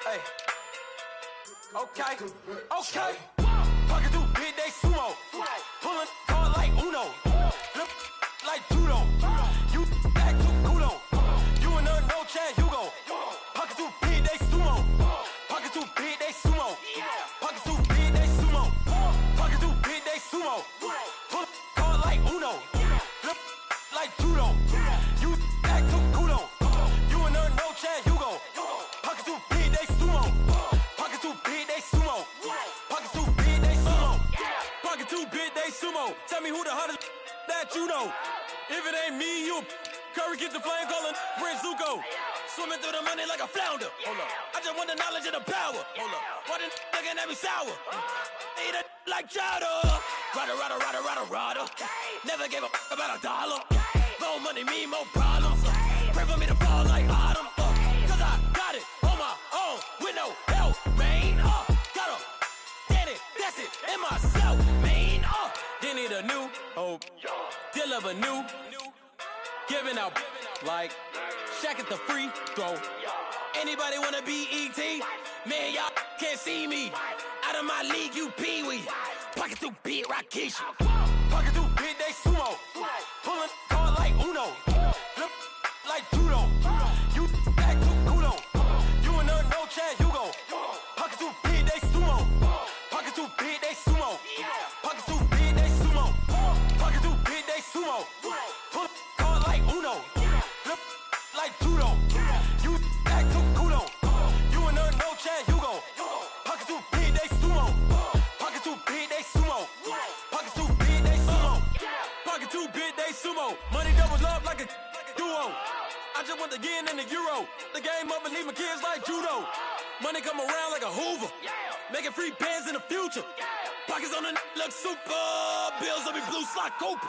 Hey. Okay. Pocket too big, they sumo. Pulling card like Uno. Flip like judo. You act too kudo. You and her no Chad Hugo. Pocket too big, they sumo. Pocket too big, they sumo. Pocket too big, they sumo. Pocket too big, they sumo. Pull card like Uno. Flip like judo. You act too kudo. You and her no Chad Hugo. Pocket too big, they sumo. Pocket too big, they sumo. Pocket too big, they sumo. Pocket too big, they sumo. Tell me who the hottest that you know. If it ain't me, you Curry keeps the flame calling Prince Zuko. Swimming through the money like a flounder. Hold up. I just want the knowledge and the power. Hold up. Why the looking at me sour? Eat it like chowder. Rada. Never gave a about $1. More money mean more problems. Pray for me to fall like autumn. Cause I got it on my own with no help, man. Got a that's it in myself, man. Didn't need a new hope. Deal of a new. Giving out like Shaq at the free throw. Anybody wanna be E.T.? Man, y'all can't see me. Out of my league, you pee-wee. Pocket too big, Rakishi. Pocket too big, they sumo. Pulling card like Uno. Flip like judo. You act too kudo. You and her no Chad Hugo. Pocket too big, they sumo. Pocket too big, they sumo. Pocket too big, they sumo. Pocket too big, they sumo. Pull card like Uno. Flip like judo. You act too kudo. You and her no Chad Hugo. Pocket too big, they sumo. Pocket too big, they sumo. Pocket too big, they sumo. Pocket too big, they sumo. Money doubles up like a duo. I just want the yen and the euro. The game up and leave my kids like judo. Money come around like a Hoover. Making free bands in the future. Pockets on the look super. Bills on me blue slot Cooper.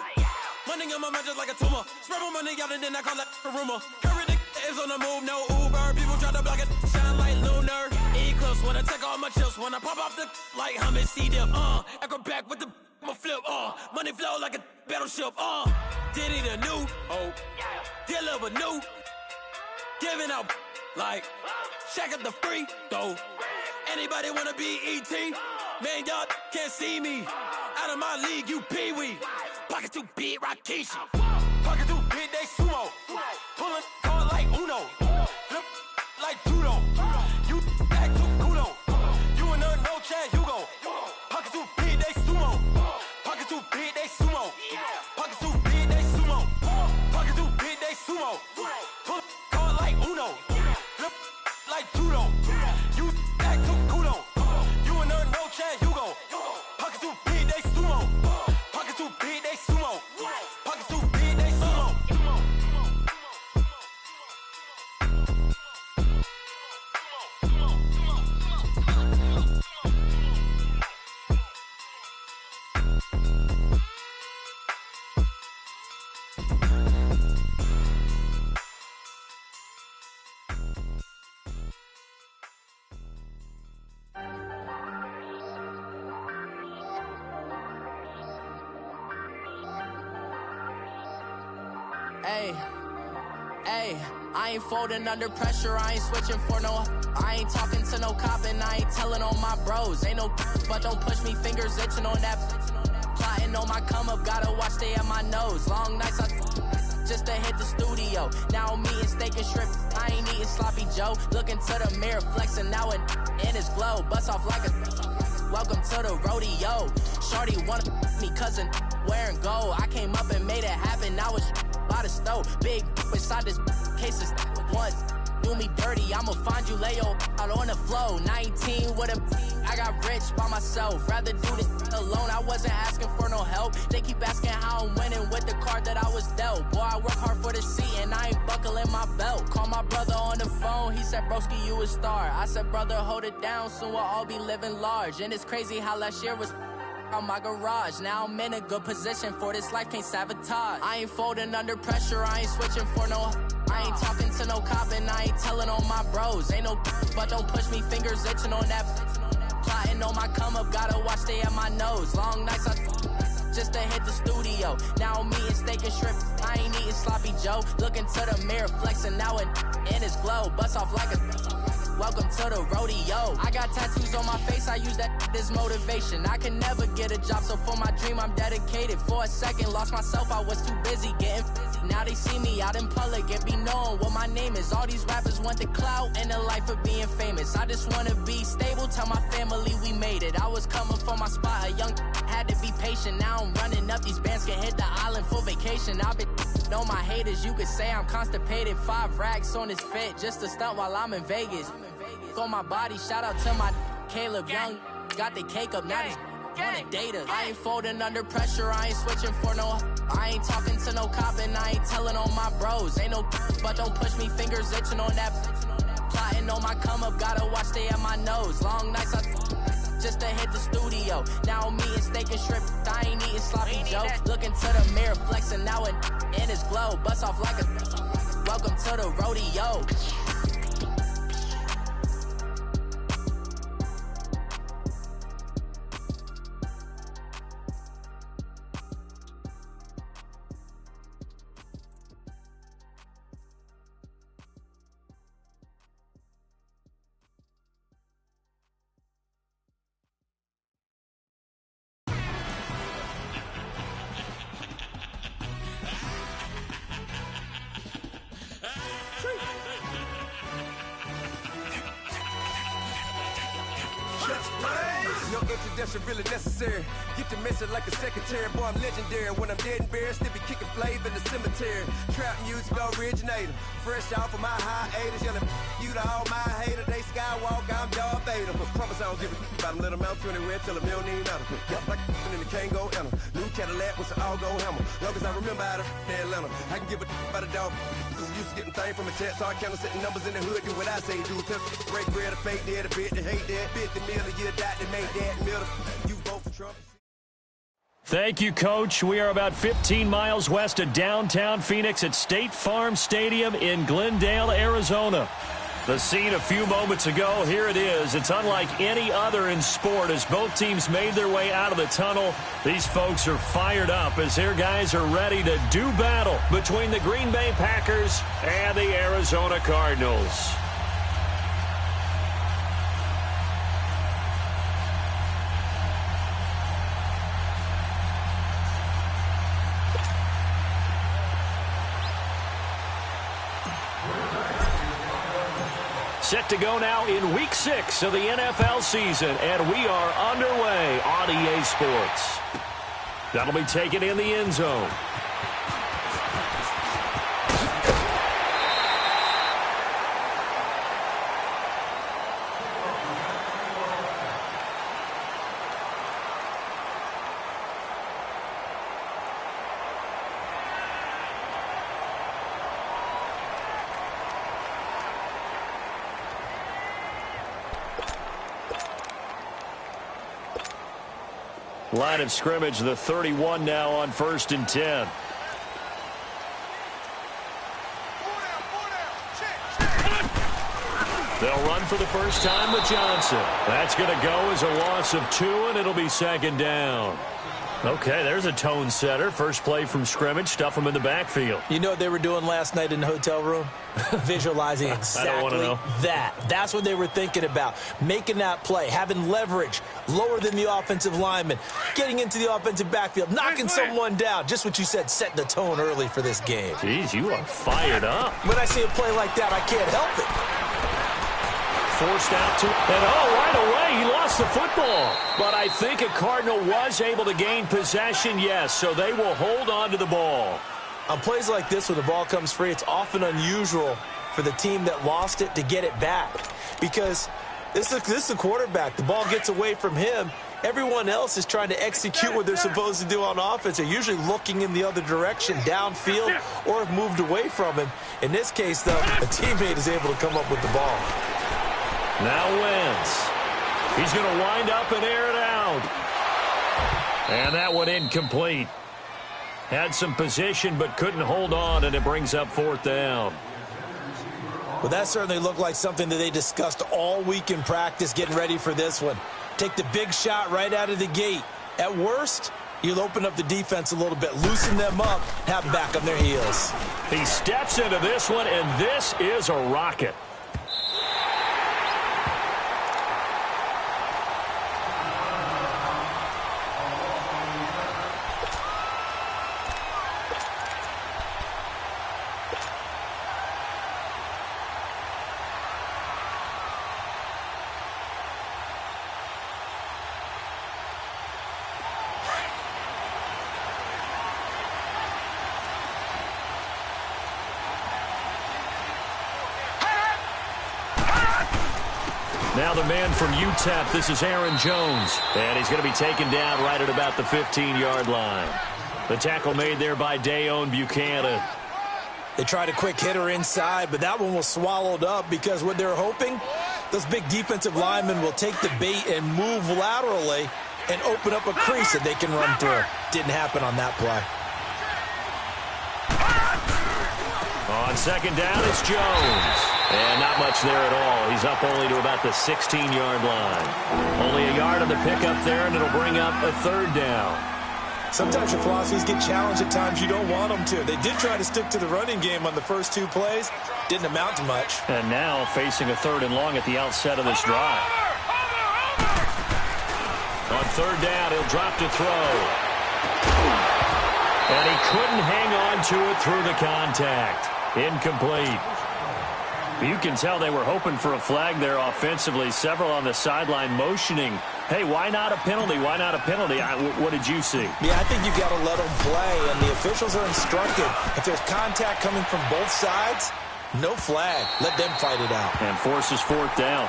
Money on my mind just like a tumor. Spread my money out and then I call that a rumor. Curry the is on the move, no Uber. People try to block it, shine like lunar. Eclipse when I take all my chips. When I pop off the like hummus, C-dip. Acrobat with the my flip. Money flow like a battleship. Did it a new hope. Deliver new. Giving out like Shaq at the free throw. Anybody wanna be E.T.? Man, y'all can't see me. Out of my league, you pee-wee. Pocket too big, Rakishi. Pocket too big, they sumo. Pulling card like Uno. Flip like judo. You act too kudo. You and her no Chad Hugo. Pocket too big, they sumo. Pocket too big, they sumo. Pocket too big, they sumo. Pocket too big, they sumo. Pull card like Uno. Flip like judo. You act too kudo. You and her no Chad Hugo. Pocket too big, they sumo. Pocket too big, they sumo. Pocket too big, they sumo. Hey, I ain't folding under pressure, I ain't switching for no. I ain't talking to no cop and I ain't telling on my bros. Ain't no but don't push me, fingers itching on that. Plotting on my come up, gotta watch stay at my nose. Long nights I just to hit the studio. Now I'm eating steak and shrimp, I ain't eating sloppy Joe. Looking to the mirror, flexing now and in his glow. Bust off like a welcome to the rodeo. Shorty wanna me cousin wearing gold. I came up and made it happen, I was by the stove. Big beside this cases once do me dirty, I'ma find you, lay your out on the floor. 19 with a I got rich by myself, rather do this alone. I wasn't asking for no help, they keep asking how I'm winning with the card that I was dealt. Boy, I work hard for the seat and I ain't buckling my belt. Call my brother on the phone, he said, broski, you a star. I said, brother, hold it down, soon we'll all be living large. And it's crazy how last year was on my garage. Now I'm in a good position for this life, can't sabotage. I ain't folding under pressure, I ain't switching for no. I ain't talking to no cop and I ain't telling on my bros. Ain't no but don't push me, fingers itching on that. Plotting on my come up, gotta watch stay at my nose. Long nights I just to hit the studio. Now I'm eating steak and shrimp, I ain't eating sloppy Joe. Looking to the mirror, flexing now and in his glow. Bust off like a Welcome to the rodeo. I got tattoos on my face, I use that as motivation. I can never get a job, so for my dream I'm dedicated. For a second, lost myself, I was too busy getting now they see me out in public and be knowing what my name is. All these rappers want the clout and the life of being famous. I just wanna be stable, tell my family we made it. I was coming from my spot, a young had to be patient. Now I'm running up, these bands can hit the island for vacation. I've been know my haters, you could say I'm constipated. 5 racks on his fit, just to stunt while I'm in Vegas. On my body, shout out to my Caleb Young. Got the cake up, now these wanna date us. I ain't folding under pressure, I ain't switching for no. I ain't talking to no cop and I ain't telling on my bros. Ain't no but don't push me, fingers itching on that. Plotting on my come up, gotta watch stay at my nose. Long nights I just to hit the studio. Now I'm eating steak and shrimp, I ain't eating sloppy joe. Looking to the mirror, flexing now and in his glow. Bust off like a welcome to the rodeo. No introduction really necessary. Get the message like a secretary. Boy, I'm legendary. When I'm dead and buried, still be kicking flavor in the cemetery. Trap music originator. Fresh off of my hiatus. Yelling you to all my haters. They skywalk, I'm Darth Vader. But promise I don't give a about them. Let them out anywhere till them don't need nothing. Got like and the can't go enter. New Cadillac with an all-go hammer. Long as I remember out of Atlanta. I can give a about a dog. I'm used to getting things from a text. So I count setting numbers in the hood. Do what I say do. Break bread, a fake dead, a bit, they hate that. 50 million, you die to make that middle. You vote for Trump. Thank you, Coach. We are about 15 miles west of downtown Phoenix at State Farm Stadium in Glendale, Arizona. The scene a few moments ago, here it is. It's unlike any other in sport as both teams made their way out of the tunnel. These folks are fired up as their guys are ready to do battle between the Green Bay Packers and the Arizona Cardinals. Set to go now in Week 6 of the NFL season, and we are underway on EA Sports. That'll be taken in the end zone. Line of scrimmage, the 31 now on 1st and 10. They'll run for the first time with Johnson. That's going to go as a loss of 2, and it'll be 2nd down. Okay, there's a tone setter. First play from scrimmage, stuff them in the backfield. You know what they were doing last night in the hotel room? Visualizing exactly that. That's what they were thinking about. Making that play, having leverage, lower than the offensive lineman, getting into the offensive backfield, knocking someone down. Just what you said, setting the tone early for this game. Jeez, you are fired up. When I see a play like that, I can't help it. Forced out to, and right away, he lost the football. But I think a Cardinal was able to gain possession, yes, so they will hold on to the ball. On plays like this, when the ball comes free, it's often unusual for the team that lost it to get it back. Because this is a quarterback. The ball gets away from him. Everyone else is trying to execute what they're supposed to do on offense. They're usually looking in the other direction, downfield, or have moved away from him. In this case, though, a teammate is able to come up with the ball. Now Wentz. He's going to wind up and air it out. And that one incomplete. Had some position but couldn't hold on, and it brings up 4th down. Well, that certainly looked like something that they discussed all week in practice getting ready for this one. Take the big shot right out of the gate. At worst, you'll open up the defense a little bit, loosen them up, have them back on their heels. He steps into this one, and this is a rocket. Now the man from UTEP, this is Aaron Jones. And he's going to be taken down right at about the 15-yard line. The tackle made there by Dayon Buchanan. They tried a quick hitter inside, but that one was swallowed up because what they're hoping, those big defensive linemen will take the bait and move laterally and open up a crease that they can run through. Didn't happen on that play. On second down, it's Jones. And not much there at all. He's up only to about the 16-yard line. Only a yard on the pickup there, and it'll bring up a third down. Sometimes your philosophies get challenged at times you don't want them to. They did try to stick to the running game on the first 2 plays. Didn't amount to much. And now facing a 3rd and long at the outset of this drive. On third down, he'll drop to throw. And he couldn't hang on to it through the contact. Incomplete. You can tell they were hoping for a flag there offensively. Several on the sideline motioning, hey, why not a penalty? Why not a penalty? What did you see? Yeah, I think you've got to let them play, and the officials are instructed. If there's contact coming from both sides, no flag. Let them fight it out. And forces 4th down.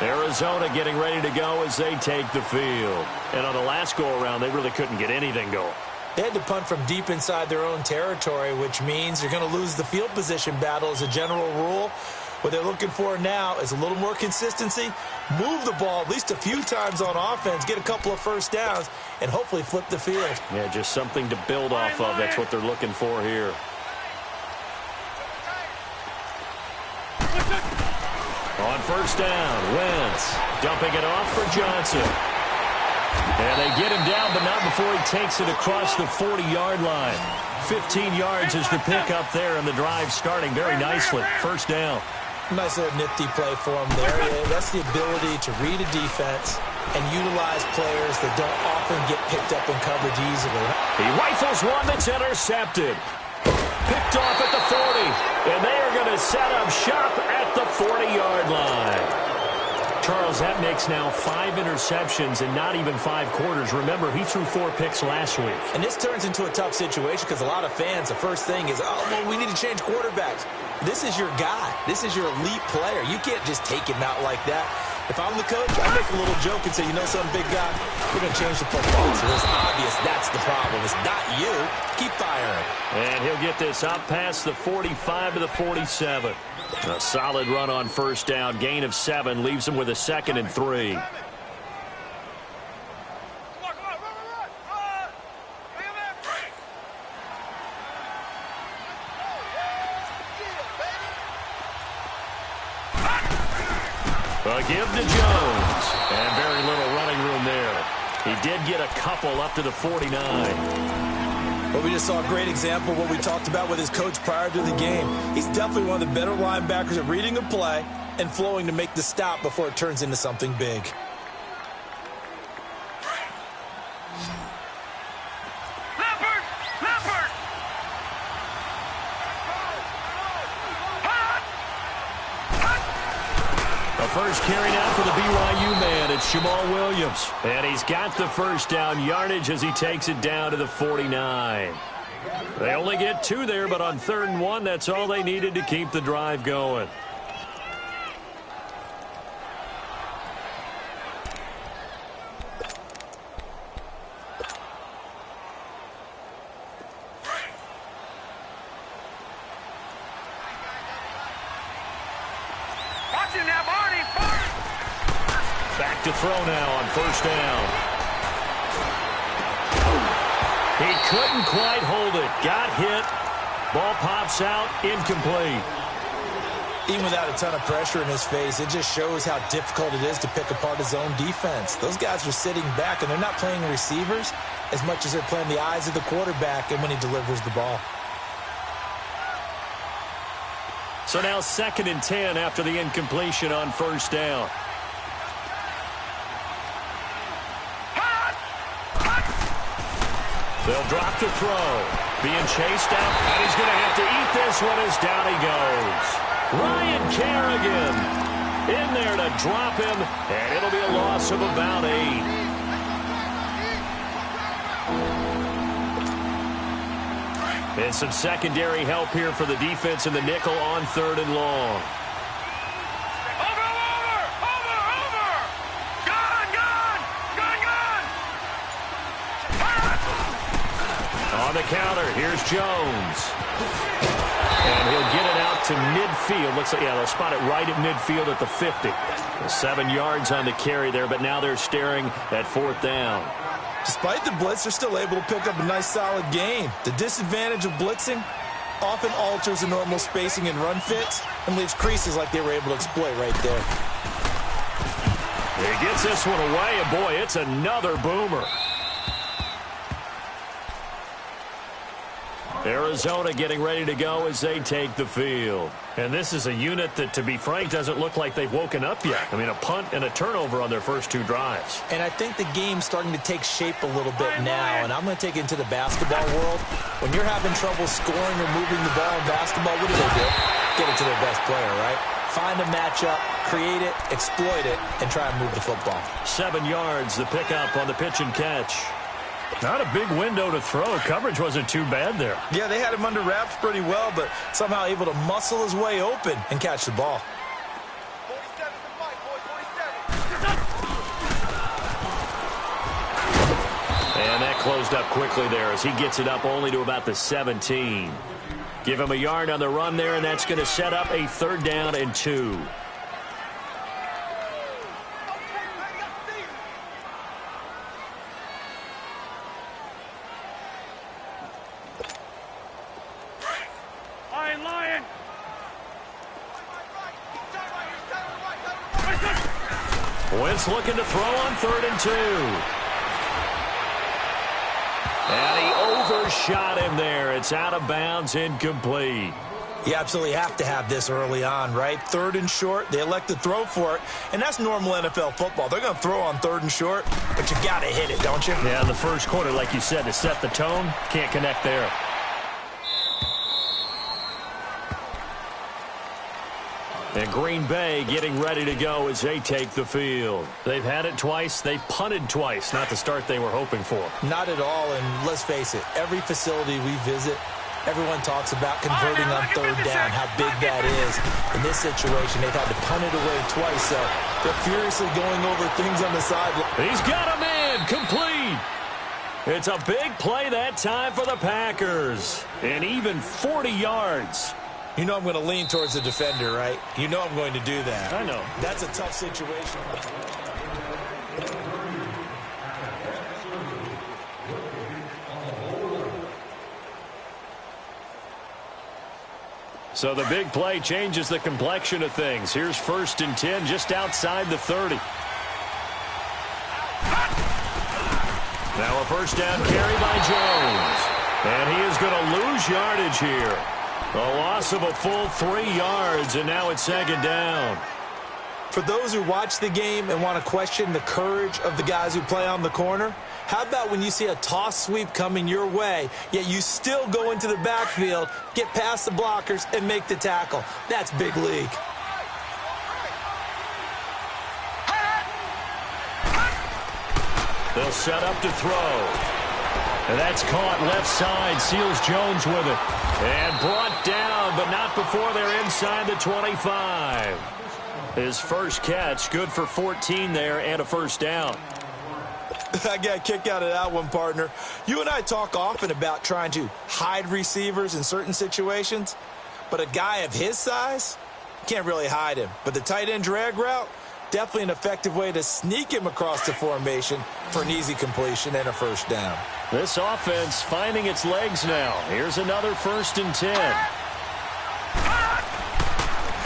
Arizona getting ready to go as they take the field. And on the last go-around, they really couldn't get anything going. They had to punt from deep inside their own territory, which means you're going to lose the field position battle as a general rule. What they're looking for now is a little more consistency, move the ball at least a few times on offense, get a couple of first downs, and hopefully flip the field. Yeah, just something to build off of. That's what they're looking for here. On first down, Wentz dumping it off for Johnson. And they get him down, but not before he takes it across the 40-yard line. 15 yards is the pickup there, and the drive starting very nicely. First down. Nice little nifty play for him there. That's the ability to read a defense and utilize players that don't often get picked up in coverage easily. He rifles one that's intercepted. Picked off at the 40, and they are going to set up shop at the 40-yard line. Charles, that makes now 5 interceptions and not even 5 quarters. Remember, he threw 4 picks last week. And this turns into a tough situation because a lot of fans, the first thing is, oh, well, we need to change quarterbacks. This is your guy. This is your elite player. You can't just take him out like that. If I'm the coach, I make a little joke and say, you know something, big guy, we're going to change the football. So it's obvious that's the problem. It's not you. Keep firing. And he'll get this out past the 45 to the 47. A solid run on first down. Gain of 7 leaves him with a 2nd and 3. A give to Jones. And very little running room there. He did get a couple up to the 49. Well, we just saw a great example of what we talked about with his coach prior to the game. He's definitely one of the better linebackers at reading a play and flowing to make the stop before it turns into something big. First carry now for the BYU man. It's Jamal Williams. And he's got the first down yardage as he takes it down to the 49. They only get 2 there, but on 3rd and 1, that's all they needed to keep the drive going. Back to throw now on first down. He couldn't quite hold it. Got hit. Ball pops out. Incomplete. Even without a ton of pressure in his face, it just shows how difficult it is to pick apart his own defense. Those guys are sitting back, and they're not playing receivers as much as they're playing the eyes of the quarterback and when he delivers the ball. So now 2nd and 10 after the incompletion on first down. They'll drop to throw. Being chased out, and he's going to have to eat this one as down he goes. Ryan Kerrigan in there to drop him, and it'll be a loss of about 8. And some secondary help here for the defense in the nickel on 3rd and long. counter. Here's Jones. And he'll get it out to midfield. Looks like, yeah, they'll spot it right at midfield at the 50. 7 yards on the carry there, but now they're staring at 4th down. Despite the blitz, they're still able to pick up a nice, solid gain. The disadvantage of blitzing often alters the normal spacing and run fits and leaves creases like they were able to exploit right there. He gets this one away, and boy, it's another boomer. Arizona getting ready to go as they take the field. And this is a unit that, to be frank, doesn't look like they've woken up yet. I mean, a punt and a turnover on their first 2 drives. And I think the game's starting to take shape a little bit now, and I'm going to take it into the basketball world. When you're having trouble scoring or moving the ball in basketball, what do? Get it to their best player, right? Find a matchup, create it, exploit it, and try and move the football. 7 yards, the pickup on the pitch and catch. Not a big window to throw. Coverage wasn't too bad there. Yeah, they had him under wraps pretty well, but somehow able to muscle his way open and catch the ball. 47 to fight, boy, 47. And that closed up quickly there as he gets it up only to about the 17. Give him a yard on the run there, and that's going to set up a 3rd down and 2. Wentz looking to throw on 3rd and 2. And he overshot him there. It's out of bounds, incomplete. You absolutely have to have this early on, right? 3rd and short, they elect to throw for it, and that's normal NFL football. They're going to throw on 3rd and short, but you got to hit it, don't you? Yeah, in the first quarter, like you said, to set the tone, can't connect there. And Green Bay getting ready to go as they take the field. They've had it twice. They've punted twice. Not the start they were hoping for. Not at all, and let's face it, every facility we visit, everyone talks about converting on 3rd down, how big that is. In this situation, they've had to punt it away twice, so they're furiously going over things on the sideline. He's got him in, complete. It's a big play that time for the Packers. And even 40 yards. You know I'm going to lean towards the defender, right? You know I'm going to do that. I know. That's a tough situation. So the big play changes the complexion of things. Here's 1st and 10 just outside the 30. Now a 1st down carry by Jones. And he is going to lose yardage here. A loss of a full 3 yards, and now it's 2nd down. For those who watch the game and want to question the courage of the guys who play on the corner, how about when you see a toss sweep coming your way, yet you still go into the backfield, get past the blockers, and make the tackle? That's big league. They'll set up to throw. And that's caught left side. Seals Jones with it. And brought down, but not before they're inside the 25. His first catch, good for 14 there and a 1st down. I got a kick out of that one, partner. You and I talk often about trying to hide receivers in certain situations, but a guy of his size can't really hide him. But the tight end drag route, definitely an effective way to sneak him across the formation for an easy completion and a 1st down. This offense finding its legs now. Here's another 1st and 10.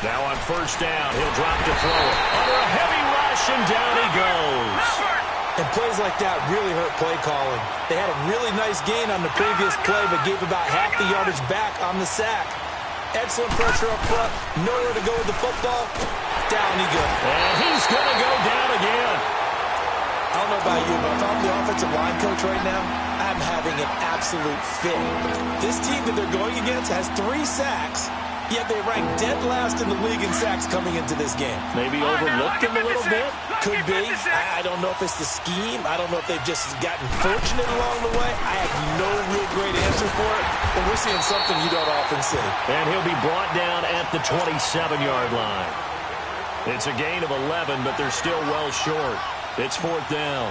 Now on 1st down, he'll drop to throw it. Under a heavy rush, and down he goes. And plays like that really hurt play calling. They had a really nice gain on the previous play, but gave about half the yardage back on the sack. Excellent pressure up front. Nowhere to go with the football. Down he goes. And he's going to go down again. I don't know about you, but if I'm the offensive line coach right now, I'm having an absolute fit. This team that they're going against has 3 sacks, yet they rank dead last in the league in sacks coming into this game. Maybe overlooked him a little bit? Could be. I don't know if it's the scheme. I don't know if they've just gotten fortunate along the way. I have no real great answer for it, but we're seeing something you don't often see. And he'll be brought down at the 27-yard line. It's a gain of 11, but they're still well short. It's 4th down.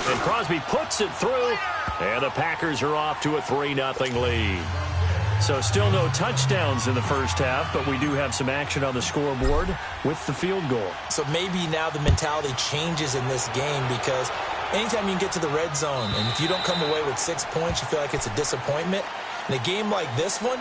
And Crosby puts it through, and the Packers are off to a 3-0 lead. So still no touchdowns in the first half, but we do have some action on the scoreboard with the field goal. So maybe now the mentality changes in this game, because anytime you can get to the red zone, and if you don't come away with 6 points, you feel like it's a disappointment. In a game like this one,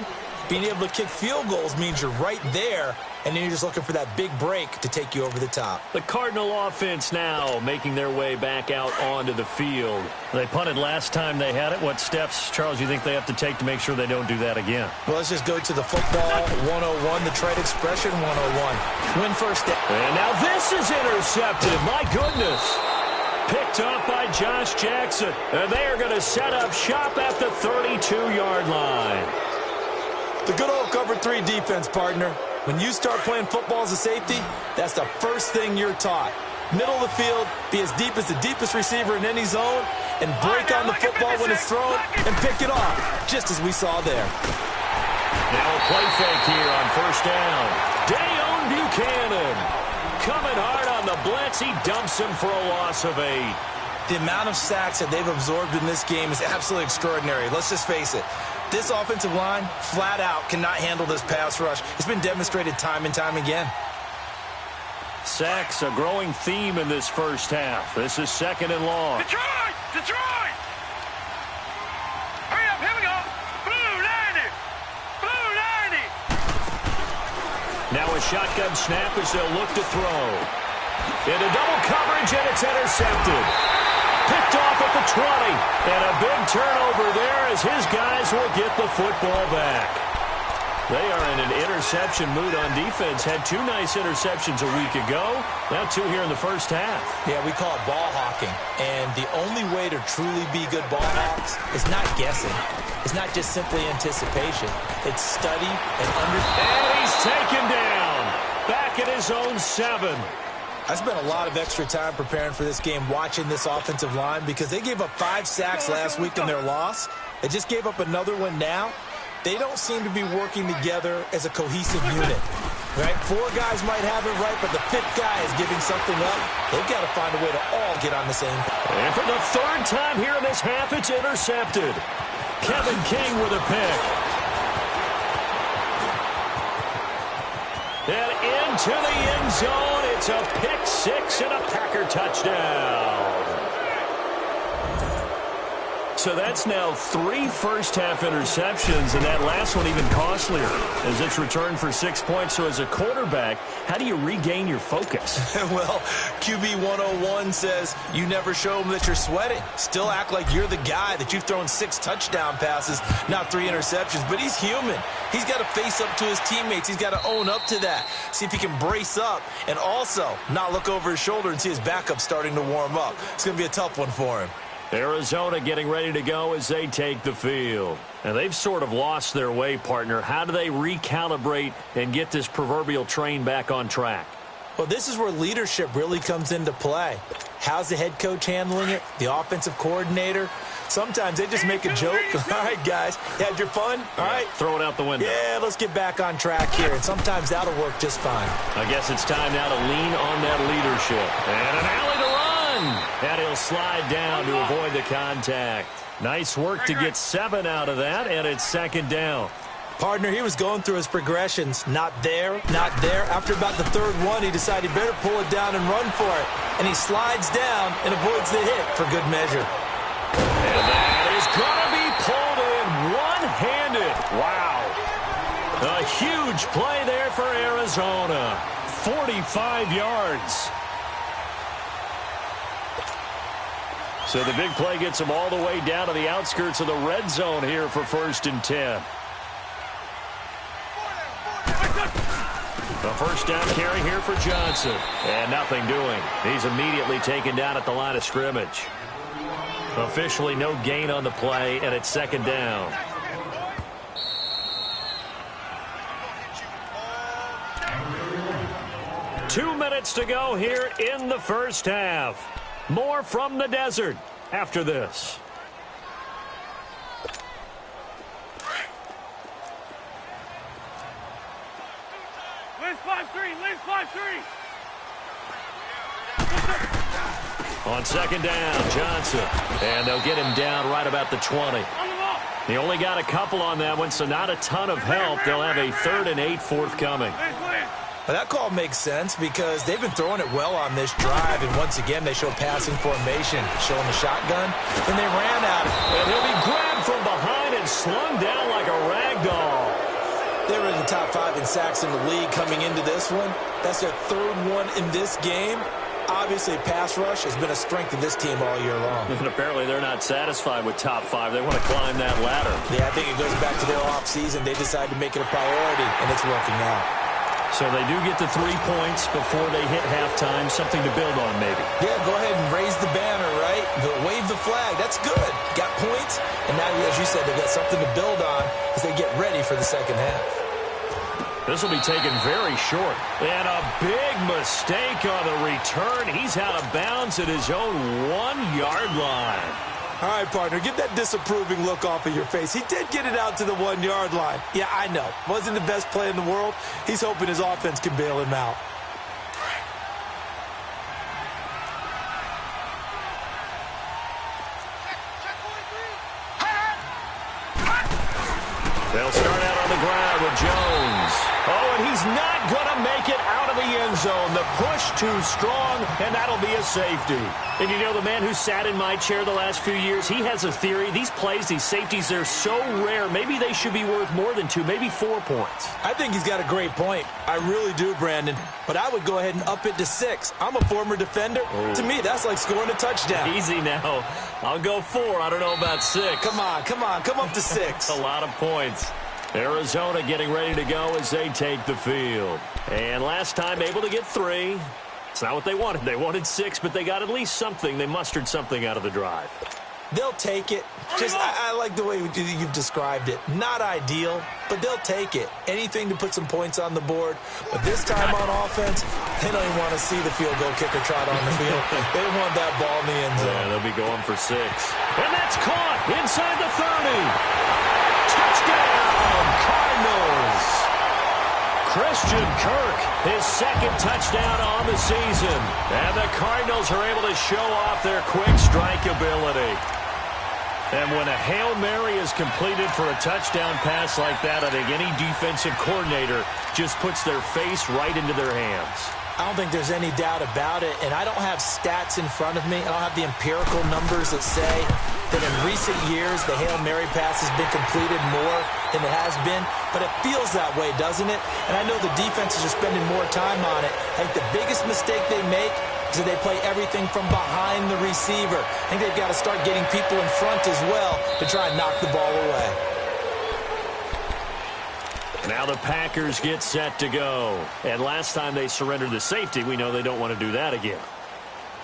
being able to kick field goals means you're right there, and then you're just looking for that big break to take you over the top. The Cardinal offense now making their way back out onto the field. They punted last time they had it. What steps, Charles, you think they have to take to make sure they don't do that again? Well, let's just go to the football 101, the trade expression 101. Win first down. And now this is intercepted. My goodness. Picked up by Josh Jackson. And they are going to set up shop at the 32-yard line. The good old cover 3 defense, partner. When you start playing football as a safety, that's the first thing you're taught. Middle of the field, be as deep as the deepest receiver in any zone, and break on the football when it's thrown and pick it off, just as we saw there. Now a play fake here on first down. Dayon Buchanan coming hard on the blitz. He dumps him for a loss of 8. The amount of sacks that they've absorbed in this game is absolutely extraordinary. Let's just face it. This offensive line, flat out, cannot handle this pass rush. It's been demonstrated time and time again. Sacks, a growing theme in this first half. This is 2nd and long. Detroit! Detroit! Hurry up, here we go! Blue 90! Blue 90! Now a shotgun snap as they'll look to throw. Into double coverage, and it's intercepted. Picked off at the 20, and a big turnover there as his guys will get the football back. They are in an interception mood on defense. Had 2 nice interceptions a week ago. Now 2 here in the first half. Yeah, we call it ball hawking. And the only way to truly be good ball hawks is not guessing. It's not just simply anticipation. It's study and understanding. And he's taken down. Back at his own 7. I spent a lot of extra time preparing for this game, watching this offensive line, because they gave up 5 sacks last week in their loss. They just gave up another one now. They don't seem to be working together as a cohesive unit. Right? 4 guys might have it right, but the 5th guy is giving something up. They've got to find a way to all get on the same page. And for the 3rd time here in this half, it's intercepted. Kevin King with a pick. And into the end zone. It's a pick 6 and a Packer touchdown. So that's now 3 first-half interceptions, and that last one even costlier as it's returned for 6 points. So as a quarterback, how do you regain your focus? Well, QB 101 says you never show them that you're sweating. Still act like you're the guy, that you've thrown 6 touchdown passes, not 3 interceptions. But he's human. He's got to face up to his teammates. He's got to own up to that. See if he can brace up and also not look over his shoulder and see his backup starting to warm up. It's going to be a tough one for him. Arizona getting ready to go as they take the field. And they've sort of lost their way, partner. How do they recalibrate and get this proverbial train back on track? Well, this is where leadership really comes into play. How's the head coach handling it? The offensive coordinator? Sometimes they just make a joke. All right, guys, had your fun? All right. Throw it out the window. Yeah, let's get back on track here. And sometimes that'll work just fine. I guess it's time now to lean on that leadership. And an alley to run. And he'll slide down to avoid the contact. Nice work to get 7 out of that, and it's 2nd down. Partner, he was going through his progressions. Not there, not there. After about the 3rd one, he decided he better pull it down and run for it. And he slides down and avoids the hit for good measure. And that is going to be pulled in one-handed. Wow. A huge play there for Arizona. 45 yards. So the big play gets them all the way down to the outskirts of the red zone here for 1st and 10. A first down carry here for Johnson. And nothing doing. He's immediately taken down at the line of scrimmage. Officially no gain on the play, and it's 2nd down. Two minutes to go here in the first half. More from the desert after this. Liz 5-3, Liz 5-3. On second down, Johnson. And they'll get him down right about the 20. He only got a couple on that one, so not a ton of help. They'll have a 3rd and 8 forthcoming. Well, that call makes sense because they've been throwing it well on this drive, and once again they show passing formation, showing the shotgun, and they ran at it. And he'll be grabbed from behind and slung down like a rag doll. They were in the top 5 in sacks in the league coming into this one. That's their 3rd one in this game. Obviously, pass rush has been a strength of this team all year long. And apparently they're not satisfied with top 5. They want to climb that ladder. Yeah, I think it goes back to their offseason. They decided to make it a priority, and it's working out. So they do get the 3 points before they hit halftime, something to build on maybe. Yeah, go ahead and raise the banner, right? Wave the flag. That's good. Got points, and now, as you said, they've got something to build on as they get ready for the second half. This will be taken very short. And a big mistake on the return. He's out of bounds at his own 1-yard line. All right, partner, get that disapproving look off of your face. He did get it out to the 1-yard line. Yeah, I know. Wasn't the best play in the world. He's hoping his offense can bail him out. They'll start out on the ground with Jones. Oh, and he's not going to make it out of the end zone. The push too strong, and that'll be a safety. And you know, the man who sat in my chair the last few years, he has a theory. These plays, these safeties, they're so rare. Maybe they should be worth more than 2, maybe 4 points. I think he's got a great point. I really do, Brandon. But I would go ahead and up it to 6. I'm a former defender. Oh. To me, that's like scoring a touchdown. Easy now. I'll go 4. I don't know about 6. Come on. Come up to 6. A lot of points. Arizona getting ready to go as they take the field. And last time able to get 3. It's not what they wanted. They wanted 6, but they got at least something. They mustered something out of the drive. They'll take it. I like the way you've described it. Not ideal, but they'll take it. Anything to put some points on the board. But this time on offense, they don't even want to see the field goal kicker trot on the field. They want that ball in the end zone. Yeah, they'll be going for 6. And that's caught inside the 30. Touchdown, Cardinals. Christian Kirk, his 2nd touchdown on the season. And the Cardinals are able to show off their quick strike ability. And when a Hail Mary is completed for a touchdown pass like that, I think any defensive coordinator just puts their face right into their hands. I don't think there's any doubt about it, and I don't have stats in front of me. I don't have the empirical numbers that say that in recent years the Hail Mary pass has been completed more than it has been, but it feels that way, doesn't it? And I know the defenses are spending more time on it. I think the biggest mistake they make is that they play everything from behind the receiver. I think they've got to start getting people in front as well to try and knock the ball away. Now the Packers get set to go. And last time they surrendered the safety, we know they don't want to do that again.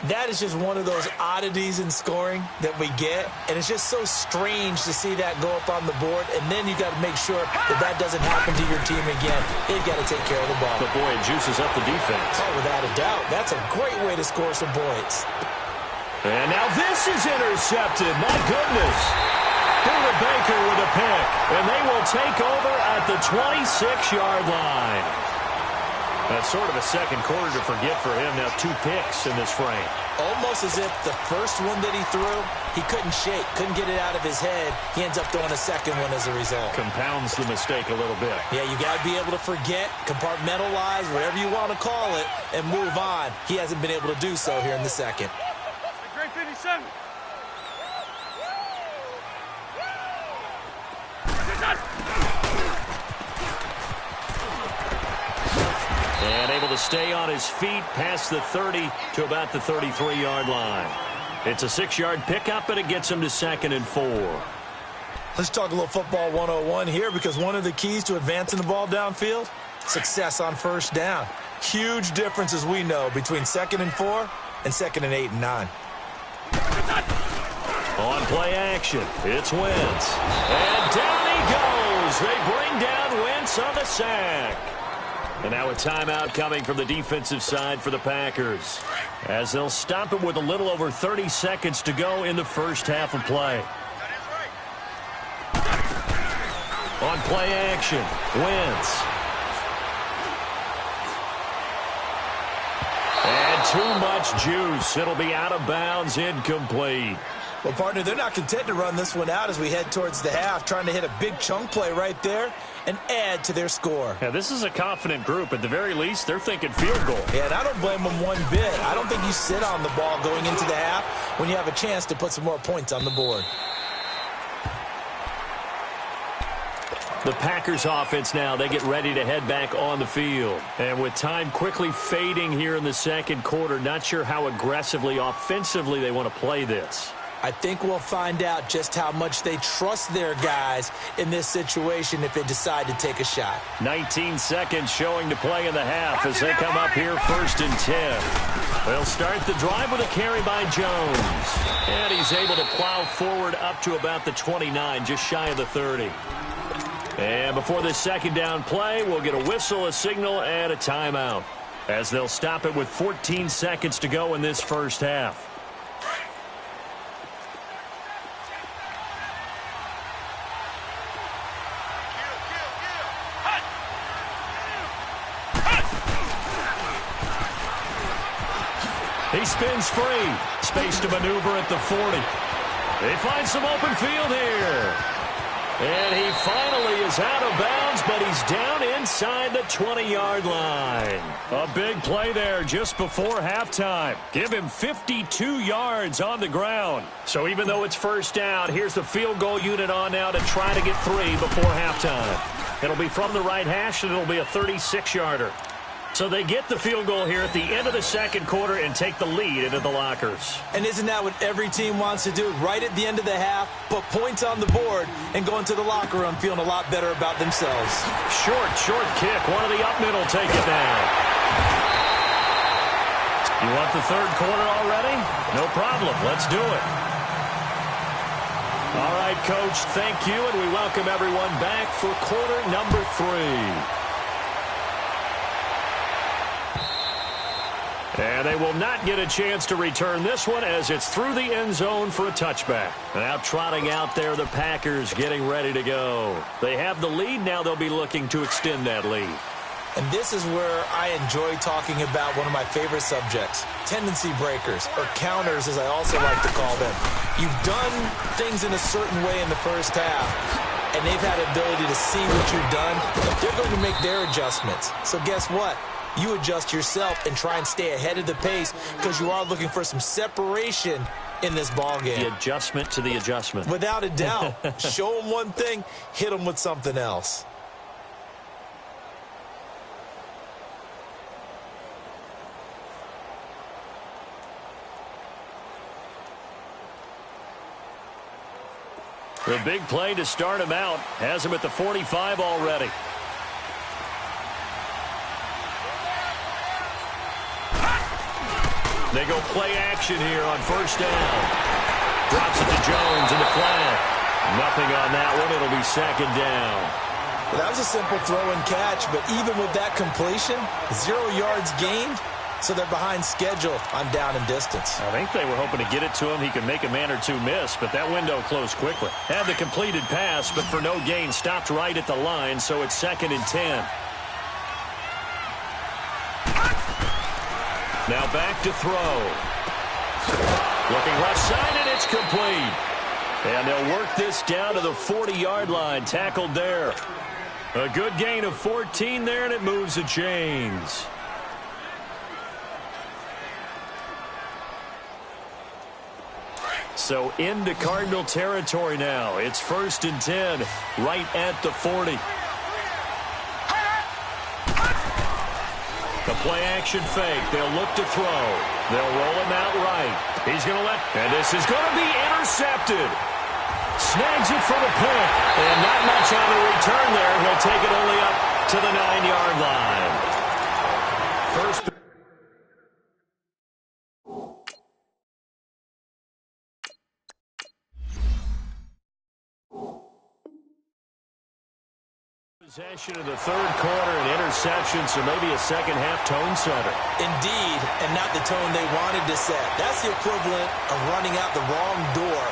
That is just one of those oddities in scoring that we get, and it's just so strange to see that go up on the board, and then you got to make sure that that doesn't happen to your team again. They've got to take care of the ball. But boy, it juices up the defense. Oh, without a doubt. That's a great way to score some points. And now this is intercepted. My goodness. Buda Baker with a pick, and they will take over at the 26-yard line. That's sort of a second quarter to forget for him. Now 2 picks in this frame. Almost as if the first one that he threw, he couldn't shake, couldn't get it out of his head. He ends up throwing a second one as a result. Compounds the mistake a little bit. Yeah, you got to be able to forget, compartmentalize, whatever you want to call it, and move on. He hasn't been able to do so here in the second. Great 57. And able to stay on his feet past the 30 to about the 33-yard line. It's a 6-yard pickup, and it gets him to 2nd and 4. Let's talk a little football 101 here, because one of the keys to advancing the ball downfield, success on first down. Huge difference, as we know, between 2nd and 4 and 2nd and 8 and 9. On play action, it's Wentz. And down he goes. They bring down Wentz on the sack. And now a timeout coming from the defensive side for the Packers, as they'll stop it with a little over 30 seconds to go in the first half of play. On play action, Wentz. And had too much juice. It'll be out of bounds, incomplete. Well, partner, they're not content to run this one out as we head towards the half, trying to hit a big chunk play right there and add to their score. Yeah, this is a confident group. At the very least, they're thinking field goal. Yeah, and I don't blame them one bit. I don't think you sit on the ball going into the half when you have a chance to put some more points on the board. The Packers offense now, they get ready to head back on the field. And with time quickly fading here in the second quarter, not sure how aggressively, offensively they want to play this. I think we'll find out just how much they trust their guys in this situation if they decide to take a shot. 19 seconds showing to play in the half as they come up here 1st and 10. They'll start the drive with a carry by Jones. And he's able to plow forward up to about the 29, just shy of the 30. And before this second down play, we'll get a whistle, a signal, and a timeout as they'll stop it with 14 seconds to go in this first half. He spins free. Space to maneuver at the 40. They find some open field here. And he finally is out of bounds, but he's down inside the 20-yard line. A big play there just before halftime. Give him 52 yards on the ground. So even though it's first down, here's the field goal unit on now to try to get 3 before halftime. It'll be from the right hash, and it'll be a 36-yarder. So they get the field goal here at the end of the second quarter and take the lead into the lockers. And isn't that what every team wants to do? Right at the end of the half, put points on the board and go into the locker room feeling a lot better about themselves. Short kick. One of the up mid will take it down. You want the third quarter already? No problem. Let's do it. All right, Coach, thank you, and we welcome everyone back for quarter number 3. And they will not get a chance to return this one as it's through the end zone for a touchback. Now trotting out there, the Packers getting ready to go. They have the lead. Now they'll be looking to extend that lead. And this is where I enjoy talking about one of my favorite subjects, tendency breakers, or counters as I also like to call them. You've done things in a certain way in the first half, and they've had the ability to see what you've done. They're going to make their adjustments. So guess what? You adjust yourself and try and stay ahead of the pace because you are looking for some separation in this ball game. The adjustment to the adjustment. Without a doubt. Show them one thing, hit them with something else. The big play to start him out has him at the 45 already. They go play action here on first down. Drops it to Jones in the flat. Nothing on that one. It'll be second down. Well, that was a simple throw and catch, but even with that completion, 0 yards gained, so they're behind schedule on down and distance. I think they were hoping to get it to him. He could make a man or two miss, but that window closed quickly. Had the completed pass, but for no gain, stopped right at the line, so it's 2nd and 10. Now back to throw. Looking left side, and it's complete. And they'll work this down to the 40-yard line. Tackled there. A good gain of 14 there, and it moves the chains. So into Cardinal territory now. It's 1st and 10, right at the 40. The play-action fake. They'll look to throw. They'll roll him out right. He's going to let... And this is going to be intercepted. Snags it for the pick. And not much on the return there. He'll take it only up to the 9-yard line. First... Possession of the third quarter, an interception, so maybe a second-half tone setter. Indeed, and not the tone they wanted to set. That's the equivalent of running out the wrong door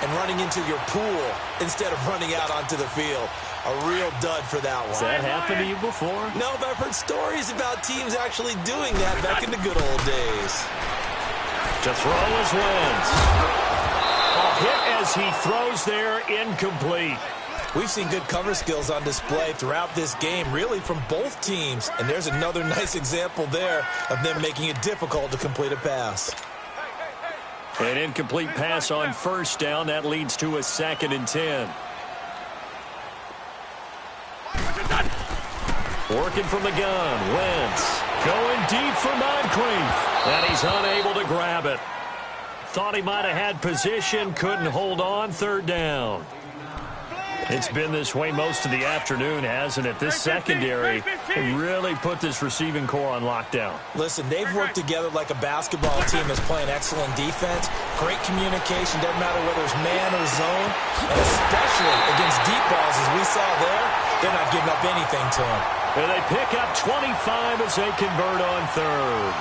and running into your pool instead of running out onto the field. A real dud for that one. Has that happened to you before? No, but I've heard stories about teams actually doing that back in the good old days. To throw is Wentz. A hit as he throws there, incomplete. We've seen good cover skills on display throughout this game, really from both teams. And there's another nice example there of them making it difficult to complete a pass. An incomplete pass on first down. That leads to a 2nd and 10. Working from the gun, Wentz going deep for Moncrief, and he's unable to grab it. Thought he might have had position, couldn't hold on, 3rd down. It's been this way most of the afternoon, hasn't it? This secondary really put this receiving core on lockdown. Listen, they've worked together like a basketball team that's playing excellent defense. Great communication, doesn't matter whether it's man or zone. And especially against deep balls, as we saw there, they're not giving up anything to them. And they pick up 25 as they convert on 3rd.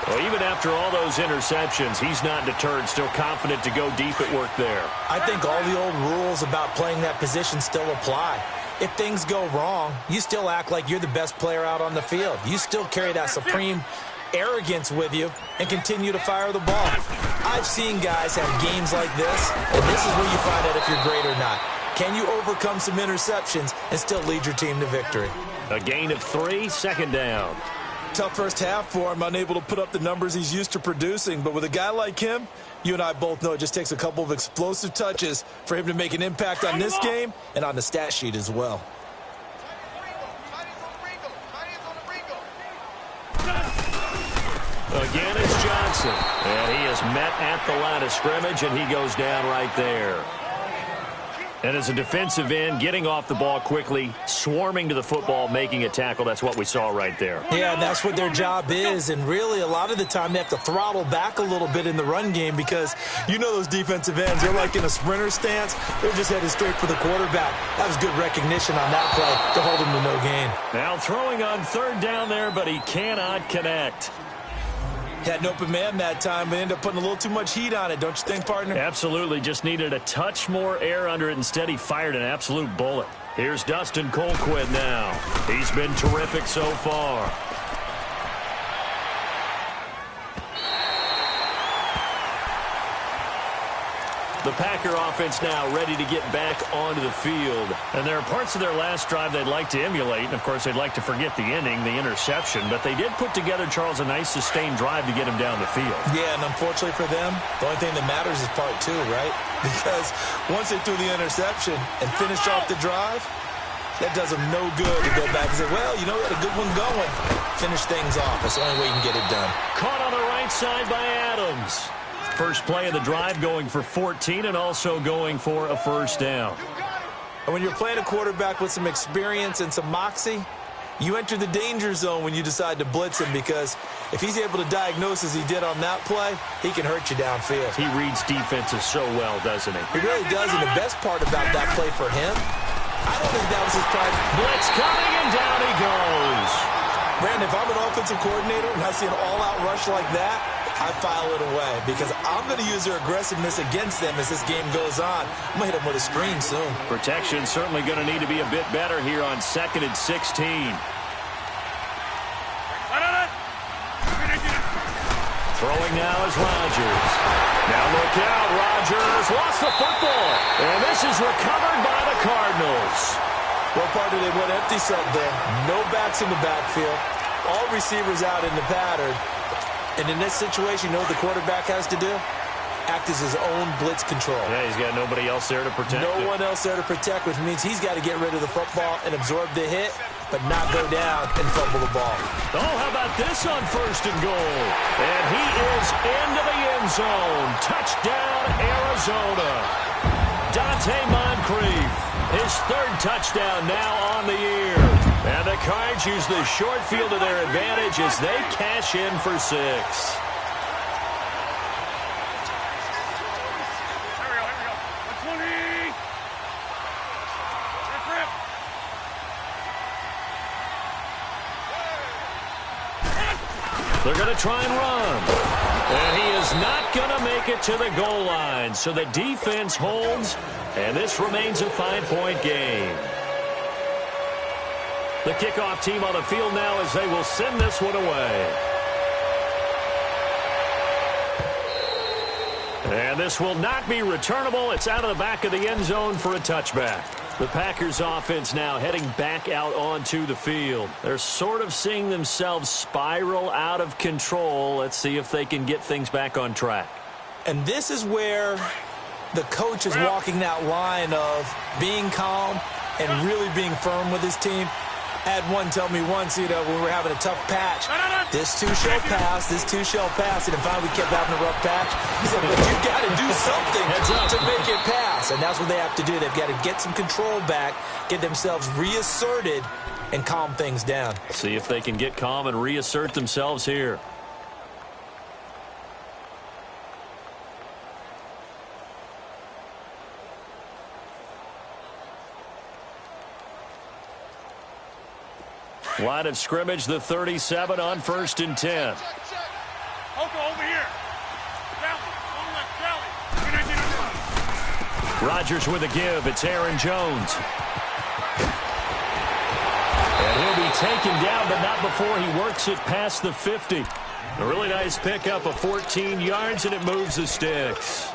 Well, even after all those interceptions, he's not deterred, still confident to go deep at work there. I think all the old rules about playing that position still apply. If things go wrong, you still act like you're the best player out on the field. You still carry that supreme arrogance with you and continue to fire the ball. I've seen guys have games like this, and this is where you find out if you're great or not. Can you overcome some interceptions and still lead your team to victory? A gain of 3, 2nd down. Tough first half for him, unable to put up the numbers he's used to producing. But with a guy like him, you and I both know it just takes a couple of explosive touches for him to make an impact on this game and on the stat sheet as well. Again, it's Johnson. And he is met at the line of scrimmage, and he goes down right there. And as a defensive end, getting off the ball quickly, swarming to the football, making a tackle, that's what we saw right there. Yeah, and that's what their job is. And really, a lot of the time, they have to throttle back a little bit in the run game because you know those defensive ends, they're like in a sprinter stance. They're just headed straight for the quarterback. That was good recognition on that play to hold him to no gain. Now throwing on 3rd down there, but he cannot connect. Had an open man that time, but ended up putting a little too much heat on it, don't you think, partner? Absolutely. Just needed a touch more air under it. Instead, he fired an absolute bullet. Here's Dustin Colquitt now. He's been terrific so far. The Packer offense now ready to get back onto the field. And there are parts of their last drive they'd like to emulate. And, of course, they'd like to forget the ending, the interception. But they did put together, Charles, a nice sustained drive to get him down the field. Yeah, and unfortunately for them, the only thing that matters is part 2, right? Because once they threw the interception and finished off the drive, that does them no good to go back and say, well, you know, we had a good one going. Finish things off. That's the only way you can get it done. Caught on the right side by Adams. First play of the drive going for 14 and also going for a 1st down. And when you're playing a quarterback with some experience and some moxie, you enter the danger zone when you decide to blitz him because if he's able to diagnose as he did on that play, he can hurt you downfield. He reads defenses so well, doesn't he? He really does, and the best part about that play for him, I don't think that was his pride. Blitz coming, and down he goes. Brandon, if I'm an offensive coordinator and I see an all-out rush like that, I file it away because I'm going to use their aggressiveness against them as this game goes on. I'm going to hit them with a screen soon. Protection certainly going to need to be a bit better here on 2nd and 16. Throwing now is Rodgers. Now look out, Rodgers lost the football. And this is recovered by the Cardinals. Well, partner, they went empty set there. No backs in the backfield. All receivers out in the pattern. And in this situation, you know what the quarterback has to do? Act as his own blitz control. Yeah, he's got nobody else there to protect. No one else there to protect, which means he's got to get rid of the football and absorb the hit, but not go down and fumble the ball. Oh, how about this on 1st and goal? And he is into the end zone. Touchdown, Arizona. Dante Moncrief, his 3rd touchdown now on the year. And the Cards use the short field to their advantage as they cash in for 6. Here we go. 120. They're going to try and run. And he is not going to make it to the goal line. So the defense holds, and this remains a 5-point game. The kickoff team on the field now as they will send this one away. And this will not be returnable. It's out of the back of the end zone for a touchback. The Packers offense now heading back out onto the field. They're sort of seeing themselves spiral out of control. Let's see if they can get things back on track. And this is where the coach is walking that line of being calm and really being firm with his team. I had one tell me once, when we were having a tough patch, this too shall pass, this too shall pass. And finally we kept having a rough patch. He said, but you've got to do something to make it pass. And that's what they have to do. They've got to get some control back, get themselves reasserted, and calm things down. See if they can get calm and reassert themselves here. Line of scrimmage, the 37 on 1st and 10. Over here. Rodgers with a give. It's Aaron Jones. And he'll be taken down, but not before he works it past the 50. A really nice pickup of 14 yards, and it moves the sticks.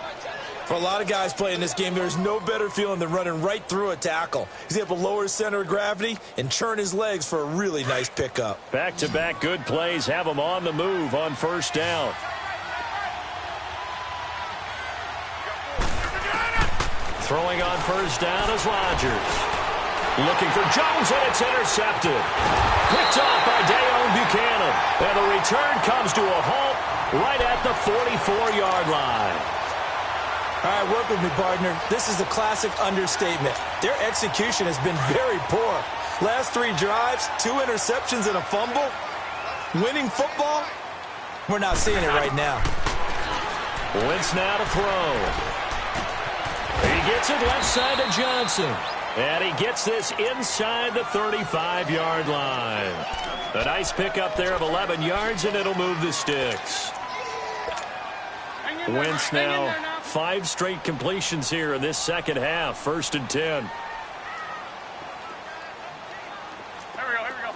For a lot of guys playing this game, there's no better feeling than running right through a tackle. He's able to lower his center of gravity and turn his legs for a really nice pickup. Back-to-back good plays have him on the move on 1st down. Throwing on 1st down is Rodgers. Looking for Jones, and it's intercepted. Picked off by Dayon Buchanan. And the return comes to a halt right at the 44-yard line. All right, work with me, partner. This is a classic understatement. Their execution has been very poor. Last 3 drives, 2 interceptions and a fumble. Winning football? We're not seeing it right now. Wentz now to throw. He gets it left side to Johnson. And he gets this inside the 35-yard line. A nice pickup there of 11 yards, and it'll move the sticks. Wentz now 5 straight completions here in this second half. 1st and 10. Here we go.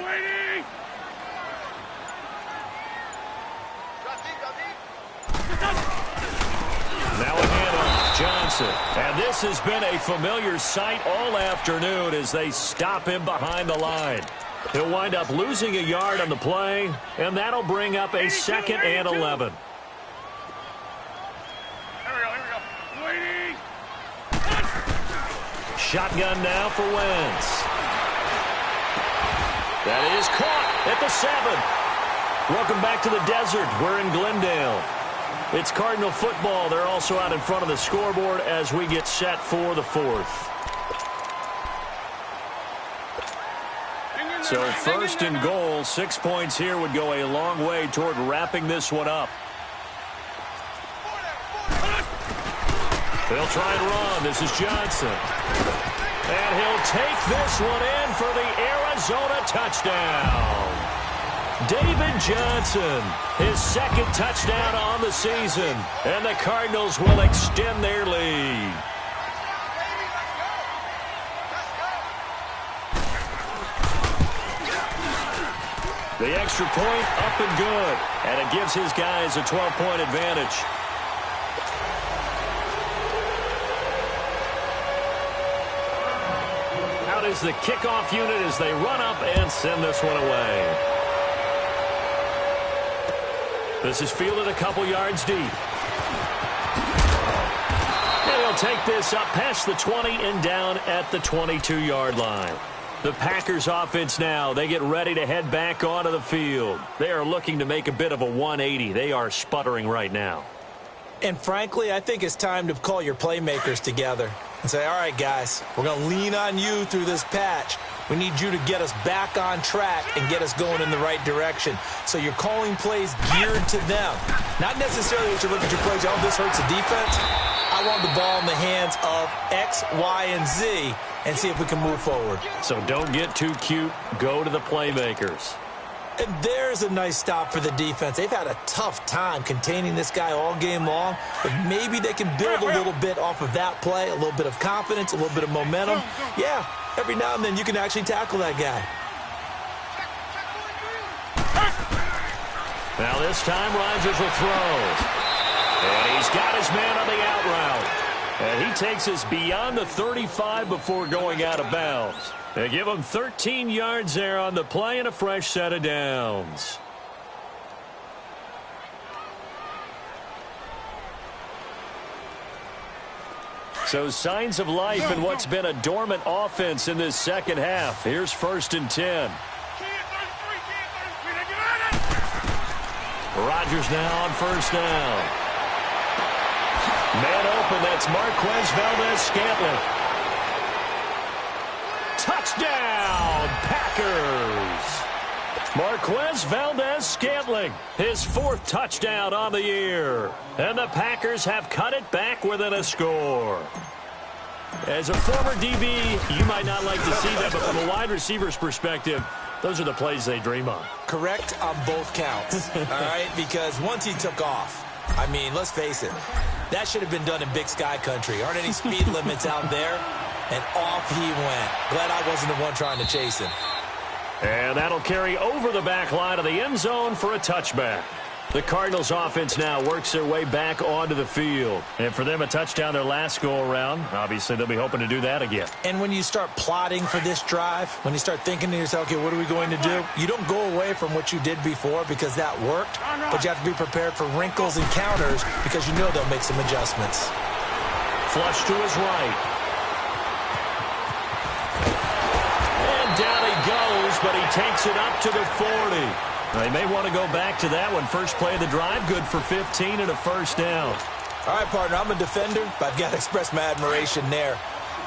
Waiting. Now a handoff, Johnson. And this has been a familiar sight all afternoon as they stop him behind the line. He'll wind up losing a yard on the play, and that'll bring up a 2nd and 11. Shotgun now for Wentz. That is caught at the 7. Welcome back to the desert. We're in Glendale. It's Cardinal football. They're also out in front of the scoreboard as we get set for the 4th. So 1st and goal, 6 points here would go a long way toward wrapping this one up. They'll try and run. This is Johnson. And he'll take this one in for the Arizona touchdown. David Johnson, his 2nd touchdown on the season. And the Cardinals will extend their lead. The extra point up and good. And it gives his guys a 12-point advantage. Out is the kickoff unit as they run up and send this one away. This is fielded a couple yards deep. And he'll take this up past the 20 and down at the 22-yard line. The Packers offense now, they get ready to head back onto the field. They are looking to make a bit of a 180. They are sputtering right now. And frankly, I think it's time to call your playmakers together and say, all right, guys, we're going to lean on you through this patch. We need you to get us back on track and get us going in the right direction. So you're calling plays geared to them. Not necessarily that you look at your plays, oh, this hurts the defense. I want the ball in the hands of X, Y, and Z and see if we can move forward. So don't get too cute. Go to the playmakers. And there's a nice stop for the defense. They've had a tough time containing this guy all game long, but maybe they can build a little bit off of that play, a little bit of confidence, a little bit of momentum. Yeah, every now and then you can actually tackle that guy. Now this time Rodgers will throw. And he's got his man on the out route. And he takes us beyond the 35 before going out of bounds. They give him 13 yards there on the play and a fresh set of downs. So signs of life in what's been a dormant offense in this second half. Here's 1st and 10. Rodgers now on 1st down. Man open, that's Marquez Valdez-Scantling. Touchdown, Packers! Marquez Valdez-Scantling, his 4th touchdown on the year. And the Packers have cut it back within a score. As a former DB, you might not like to see that, but from a wide receiver's perspective, those are the plays they dream of. Correct on both counts, all right? Because once he took off, I mean, let's face it, that should have been done in Big Sky country. Aren't any speed limits out there? And off he went. Glad I wasn't the one trying to chase him. And that'll carry over the back line of the end zone for a touchback. The Cardinals offense now works their way back onto the field. And for them, a touchdown their last go-around. Obviously, they'll be hoping to do that again. And when you start plotting for this drive, when you start thinking to yourself, okay, what are we going to do? You don't go away from what you did before because that worked. But you have to be prepared for wrinkles and counters because you know they'll make some adjustments. Flush to his right. And down he goes, but he takes it up to the 40. They may want to go back to that one. First play of the drive, good for 15 and a 1st down. All right, partner, I'm a defender, but I've got to express my admiration there.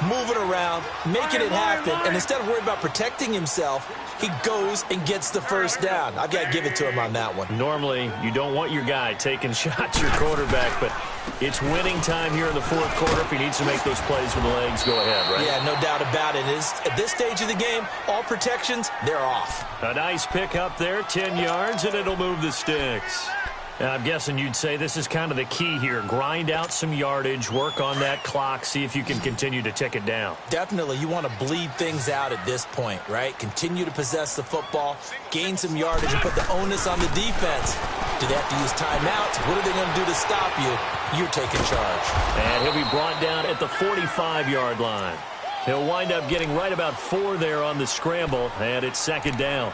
Moving around, making it happen, and instead of worrying about protecting himself, he goes and gets the 1st down. I've got to give it to him on that one. Normally, you don't want your guy taking shots, your quarterback, but it's winning time here in the 4th quarter. If he needs to make those plays with the legs, go ahead, right? Yeah, no doubt about it. At this stage of the game, all protections, they're off. A nice pick up there, 10 yards, and it'll move the sticks. I'm guessing you'd say this is kind of the key here. Grind out some yardage, work on that clock, see if you can continue to tick it down. Definitely. You want to bleed things out at this point, right? Continue to possess the football, gain some yardage, and put the onus on the defense. Do they have to use timeouts? What are they going to do to stop you? You're taking charge. And he'll be brought down at the 45-yard line. He'll wind up getting right about 4 there on the scramble, and it's 2nd down.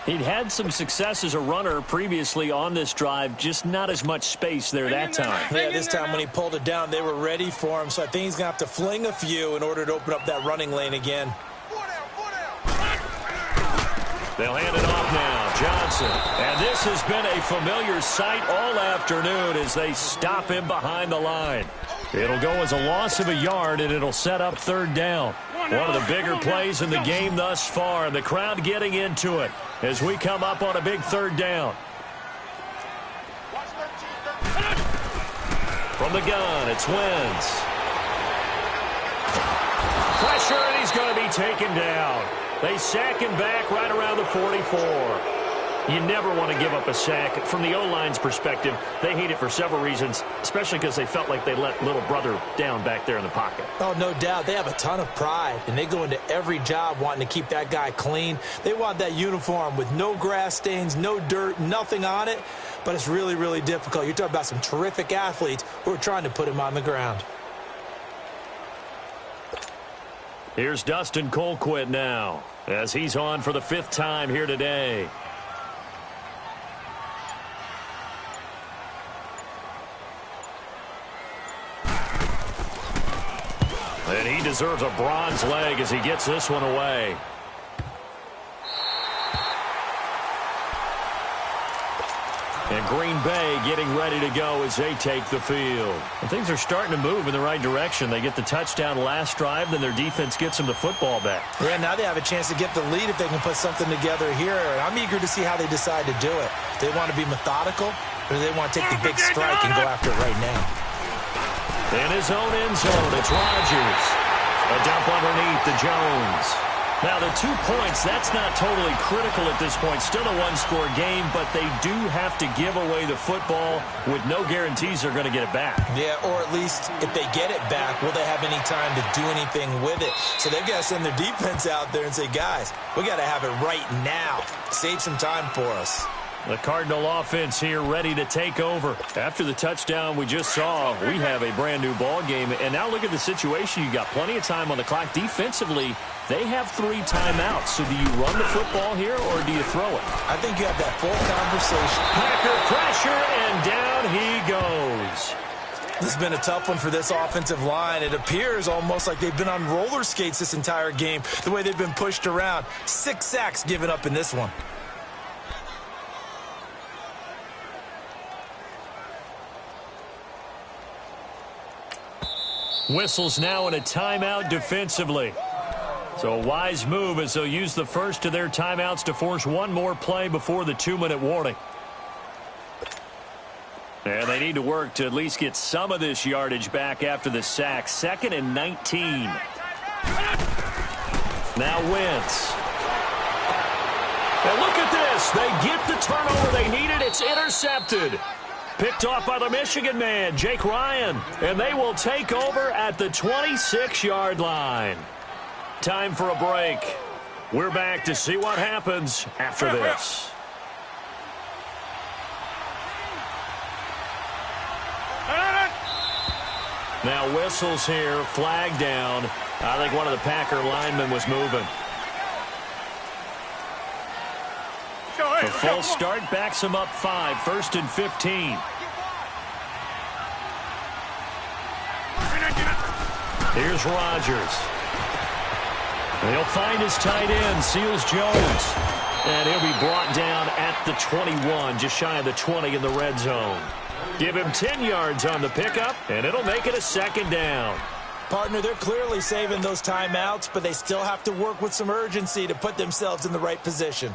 He'd had some success as a runner previously on this drive, just not as much space there that time. Yeah, this time when he pulled it down, they were ready for him, so I think he's going to have to fling a few in order to open up that running lane again. They'll hand it off now, Johnson. And this has been a familiar sight all afternoon as they stop him behind the line. It'll go as a loss of a yard, and it'll set up 3rd down. One of the bigger plays in the game thus far, and the crowd getting into it as we come up on a big 3rd down. From the gun, it's Wentz. Pressure, and he's going to be taken down. They sack him back right around the 44. You never want to give up a sack. From the O-line's perspective, they hate it for several reasons, especially because they felt like they let little brother down back there in the pocket. Oh, no doubt. They have a ton of pride, and they go into every job wanting to keep that guy clean. They want that uniform with no grass stains, no dirt, nothing on it, but it's really, really difficult. You're talking about some terrific athletes who are trying to put him on the ground. Here's Dustin Colquitt now, as he's on for the 5th time here today. And he deserves a bronze leg as he gets this one away. And Green Bay getting ready to go as they take the field. And things are starting to move in the right direction. They get the touchdown last drive, then their defense gets them the football back. Yeah, now they have a chance to get the lead if they can put something together here. And I'm eager to see how they decide to do it. Do they want to be methodical, or do they want to take the big strike and go after it right now? In his own end zone, it's Rodgers. A dump underneath to Jones. Now, the 2 points, that's not totally critical at this point. Still a one-score game, but they do have to give away the football with no guarantees they're going to get it back. Yeah, or at least if they get it back, will they have any time to do anything with it? So they've got to send their defense out there and say, guys, we got to have it right now. Save some time for us. The Cardinal offense here ready to take over. After the touchdown we just saw, we have a brand-new ball game. And now look at the situation. You got plenty of time on the clock. Defensively, they have 3 timeouts. So do you run the football here or do you throw it? I think you have that full conversation. Packer pressure, and down he goes. This has been a tough one for this offensive line. It appears almost like they've been on roller skates this entire game, the way they've been pushed around. 6 sacks given up in this one. Whistles now in a timeout defensively. So a wise move as they'll use the first of their timeouts to force one more play before the 2-minute warning. And they need to work to at least get some of this yardage back after the sack. 2nd and 19. Now Wentz. And look at this. They get the turnover they needed. It's intercepted. Picked off by the Michigan man, Jake Ryan. And they will take over at the 26-yard line. Time for a break. We're back to see what happens after this. Now whistles here, flag down. I think one of the Packer linemen was moving. The full start backs him up 5, 1st and 15. Here's Rodgers. He'll find his tight end, Seals Jones. And he'll be brought down at the 21, just shy of the 20 in the red zone. Give him 10 yards on the pickup, and it'll make it a 2nd down. Partner, they're clearly saving those timeouts, but they still have to work with some urgency to put themselves in the right position.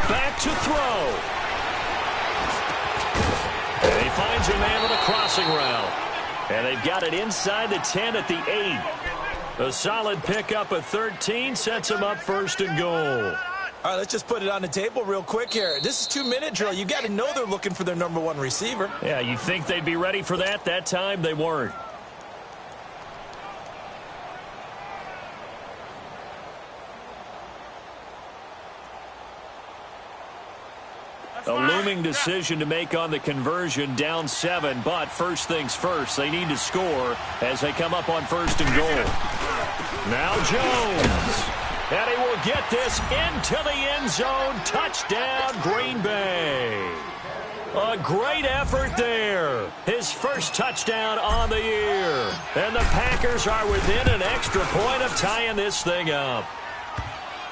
Back to throw. And he finds a man with a crossing route. And they've got it inside the 10 at the 8. A solid pickup of 13 sets him up 1st and goal. All right, let's just put it on the table real quick here. This is 2-minute drill. You got to know they're looking for their number 1 receiver. Yeah, you think they'd be ready for that? That time they weren't. A looming decision to make on the conversion, down 7, but first things first, they need to score as they come up on 1st and goal. Now Jones, and he will get this into the end zone. Touchdown, Green Bay. A great effort there. His first touchdown on the year. And the Packers are within an extra point of tying this thing up.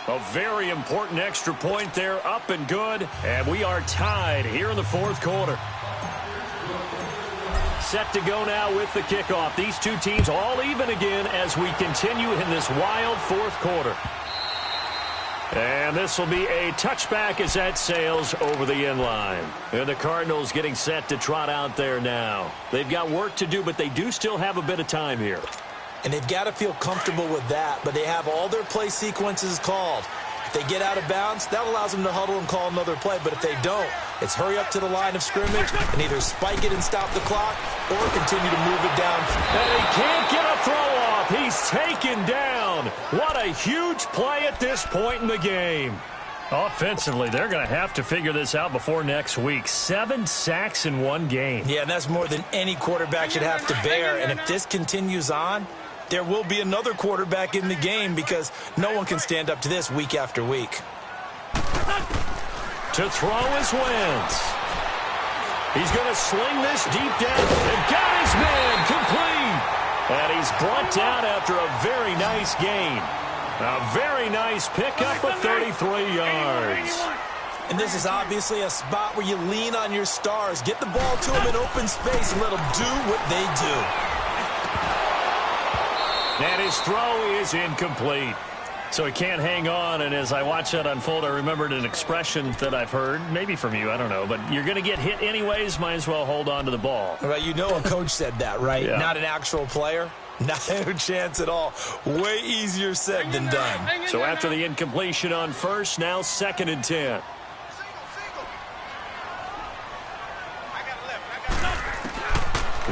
A very important extra point there, up and good, and we are tied here in the 4th quarter. Set to go now with the kickoff. These two teams all even again as we continue in this wild 4th quarter. And this will be a touchback as that sails over the end line. And the Cardinals getting set to trot out there now. They've got work to do, but they do still have a bit of time here. And they've got to feel comfortable with that, but they have all their play sequences called. If they get out of bounds, that allows them to huddle and call another play. But if they don't, it's hurry up to the line of scrimmage and either spike it and stop the clock or continue to move it down. And he can't get a throw off. He's taken down. What a huge play at this point in the game. Offensively, they're going to have to figure this out before next week. 7 sacks in one game. Yeah, and that's more than any quarterback should have to bear. And if this continues on, there will be another quarterback in the game because no one can stand up to this week after week. To throw is Wentz. He's going to sling this deep down and got his man complete. And he's brought down after a very nice gain. A very nice pickup of 33 yards. And this is obviously a spot where you lean on your stars. Get the ball to them in open space and let them do what they do. And his throw is incomplete. So he can't hang on, and as I watch that unfold, I remembered an expression that I've heard, maybe from you, I don't know, but you're going to get hit anyways, might as well hold on to the ball. Well, you know a coach said that, right? Yeah. Not an actual player. Not a chance at all. Way easier said than done. So after the incompletion on first, now 2nd and 10.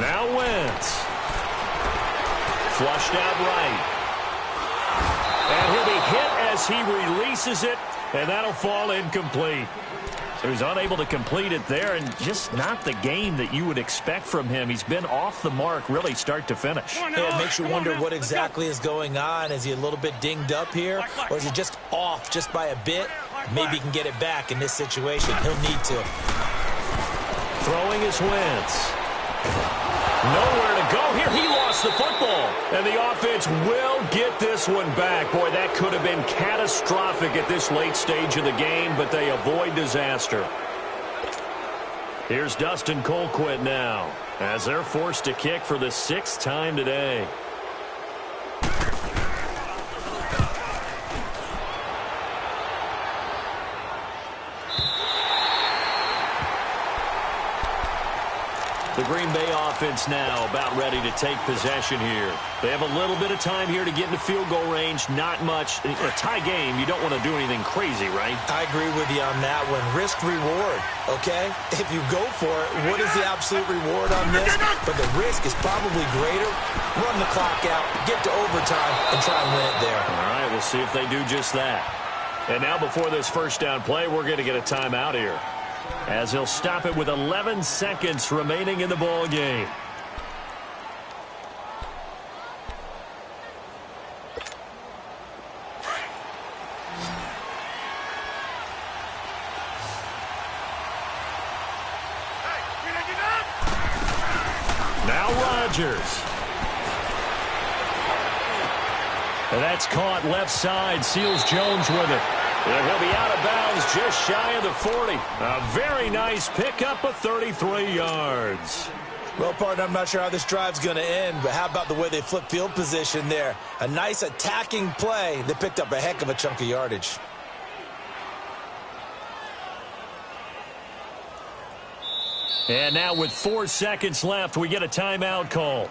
Now Wentz. Flushed out right. And he'll be hit as he releases it, and that'll fall incomplete. So he's unable to complete it there, and just not the game that you would expect from him. He's been off the mark really start to finish. Yeah, it makes you wonder what exactly is going on. Is he a little bit dinged up here, or is he just off just by a bit? Maybe he can get it back in this situation. He'll need to. Throwing is Wentz. Nowhere to go here. He lost the football. And the offense will get this one back. Boy, that could have been catastrophic at this late stage of the game, but they avoid disaster. Here's Dustin Colquitt now, as they're forced to kick for the 6th time today. The Green Bay offense now about ready to take possession here. They have a little bit of time here to get into field goal range. Not much. A tie game, you don't want to do anything crazy, right? I agree with you on that one. Risk-reward, okay? If you go for it, what is the absolute reward on this? But the risk is probably greater. Run the clock out, get to overtime, and try and win it there. All right, we'll see if they do just that. And now before this first down play, we're going to get a timeout here, as he'll stop it with 11 seconds remaining in the ball game. Now Rodgers. And that's caught left side. Seals Jones with it. And he'll be out of bounds just shy of the 40. A very nice pickup of 33 yards. Well, partner, I'm not sure how this drive's going to end, but how about the way they flip field position there? A nice attacking play. They picked up a heck of a chunk of yardage. And now with 4 seconds left, we get a timeout call.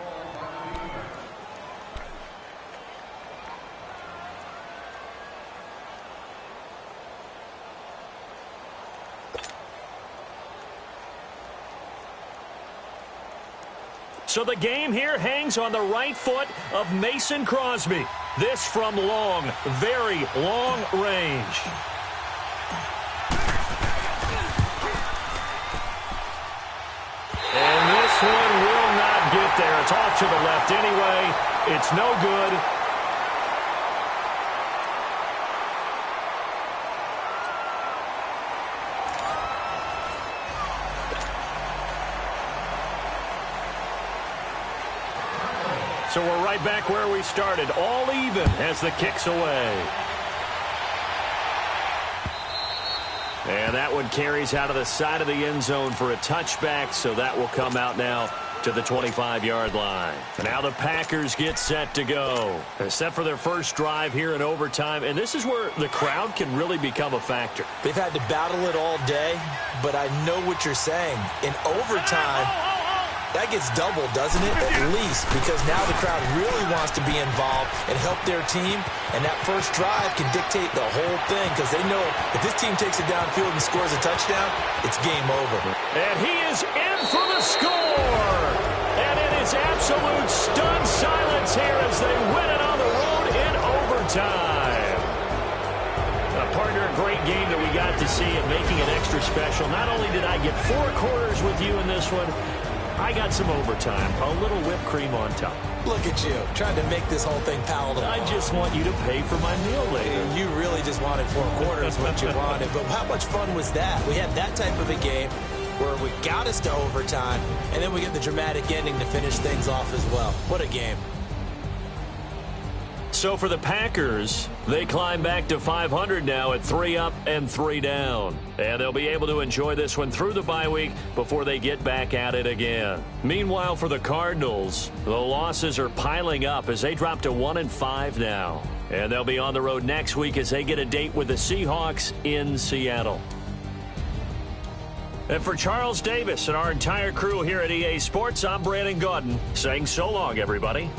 So the game here hangs on the right foot of Mason Crosby. This from long, very long range. And this one will not get there. It's off to the left anyway. It's no good. So we're right back where we started, all even as the kick's away. And that one carries out of the side of the end zone for a touchback, so that will come out now to the 25-yard line. Now the Packers get set to go. They're set for their first drive here in overtime, and this is where the crowd can really become a factor. They've had to battle it all day, but I know what you're saying. In overtime, that gets doubled, doesn't it? At least, because now the crowd really wants to be involved and help their team, and that first drive can dictate the whole thing, because they know if this team takes it downfield and scores a touchdown, it's game over. And he is in for the score! And it is absolute stunned silence here as they win it on the road in overtime. Partner, a great game that we got to see and making it extra special. Not only did I get 4 quarters with you in this one, I got some overtime, a little whipped cream on top. Look at you, trying to make this whole thing palatable. I just want you to pay for my meal later. You really just wanted 4 quarters, what you wanted. But how much fun was that? We had that type of a game where we got us to overtime, and then we get the dramatic ending to finish things off as well. What a game. So for the Packers, they climb back to 500 now at 3 up and 3 down. And they'll be able to enjoy this one through the bye week before they get back at it again. Meanwhile, for the Cardinals, the losses are piling up as they drop to 1-5 now. And they'll be on the road next week as they get a date with the Seahawks in Seattle. And for Charles Davis and our entire crew here at EA Sports, I'm Brandon Gaudin saying so long, everybody.